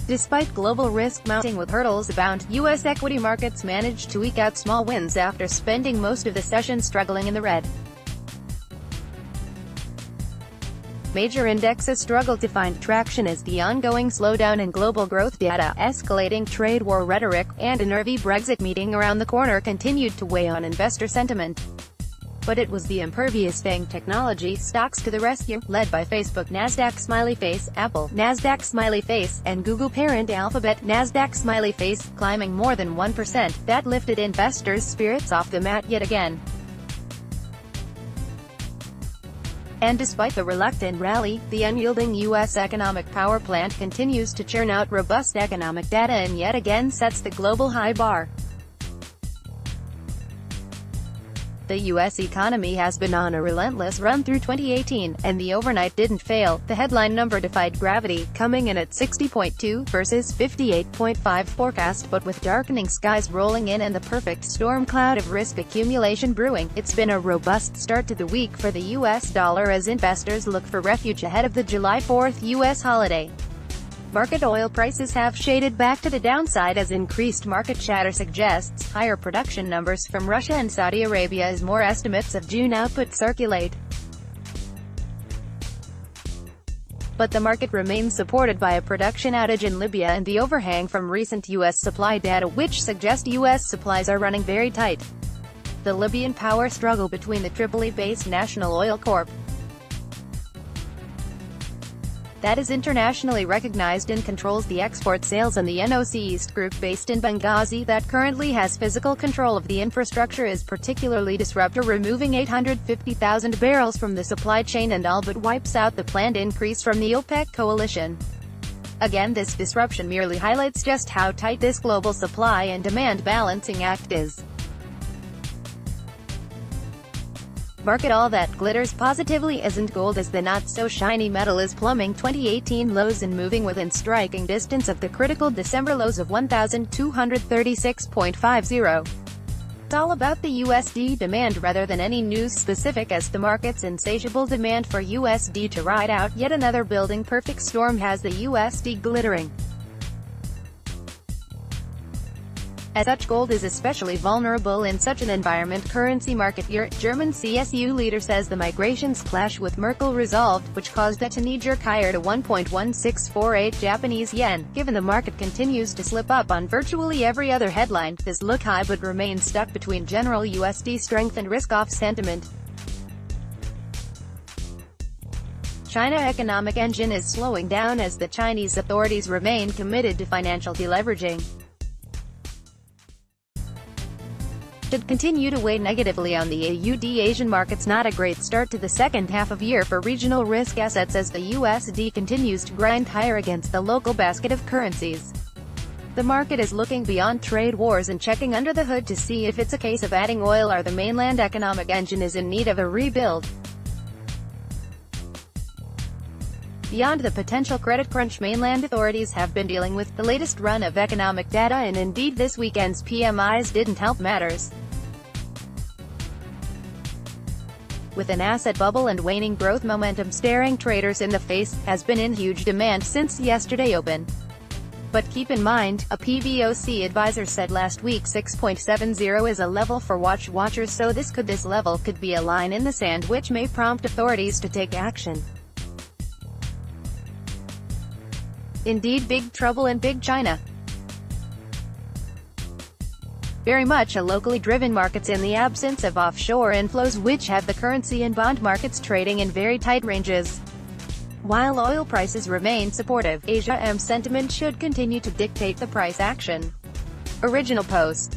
Despite global risk mounting with hurdles abound, U.S. equity markets managed to eke out small wins after spending most of the session struggling in the red. Major indexes struggled to find traction as the ongoing slowdown in global growth data, escalating trade war rhetoric, and a nervy Brexit meeting around the corner continued to weigh on investor sentiment. But it was the impervious FANG technology stocks to the rescue, led by Facebook Nasdaq smiley face, Apple Nasdaq smiley face, and Google parent Alphabet Nasdaq smiley face, climbing more than 1%, that lifted investors' spirits off the mat yet again. And despite the reluctant rally, the unyielding U.S. economic power plant continues to churn out robust economic data and yet again sets the global high bar. The U.S. economy has been on a relentless run through 2018, and the overnight didn't fail. The headline number defied gravity, coming in at 60.2 versus 58.5 forecast, but with darkening skies rolling in and the perfect storm cloud of risk accumulation brewing, it's been a robust start to the week for the U.S. dollar as investors look for refuge ahead of the July 4th U.S. holiday. Market oil prices have shaded back to the downside as increased market chatter suggests higher production numbers from Russia and Saudi Arabia as more estimates of June output circulate. But the market remains supported by a production outage in Libya and the overhang from recent U.S. supply data which suggest U.S. supplies are running very tight. The Libyan power struggle between the Tripoli-based National Oil Corp. that is internationally recognized and controls the export sales, and the NOC East Group based in Benghazi that currently has physical control of the infrastructure is particularly disruptive, removing 850,000 barrels from the supply chain and all but wipes out the planned increase from the OPEC coalition. Again, this disruption merely highlights just how tight this global supply and demand balancing act is. Market all that glitters positively isn't gold, as the not-so-shiny metal is plumbing 2018 lows and moving within striking distance of the critical December lows of 1,236.50. It's all about the USD demand rather than any news specific, as the market's insatiable demand for USD to ride out yet another building perfect storm has the USD glittering. As such, gold is especially vulnerable in such an environment. Currency market German CSU leader says the migrations clash with Merkel resolved, which caused it to knee-jerk higher to 1.1648 Japanese yen. Given the market continues to slip up on virtually every other headline, this look high but remains stuck between general USD strength and risk-off sentiment. China economic engine is slowing down as the Chinese authorities remain committed to financial deleveraging. Should continue to weigh negatively on the AUD. Asian markets not a great start to the second half of year for regional risk assets as the USD continues to grind higher against the local basket of currencies. The market is looking beyond trade wars and checking under the hood to see if it's a case of adding oil or the mainland economic engine is in need of a rebuild. Beyond the potential credit crunch, mainland authorities have been dealing with the latest run of economic data, and indeed this weekend's PMIs didn't help matters. With an asset bubble and waning growth momentum staring traders in the face, has been in huge demand since yesterday open. But keep in mind, a PBOC advisor said last week 6.70 is a level for watchers, so this level could be a line in the sand which may prompt authorities to take action. Indeed, big trouble in Big China. Very much a locally driven markets in the absence of offshore inflows, which have the currency and bond markets trading in very tight ranges. While oil prices remain supportive, Asia sentiment should continue to dictate the price action. Original post.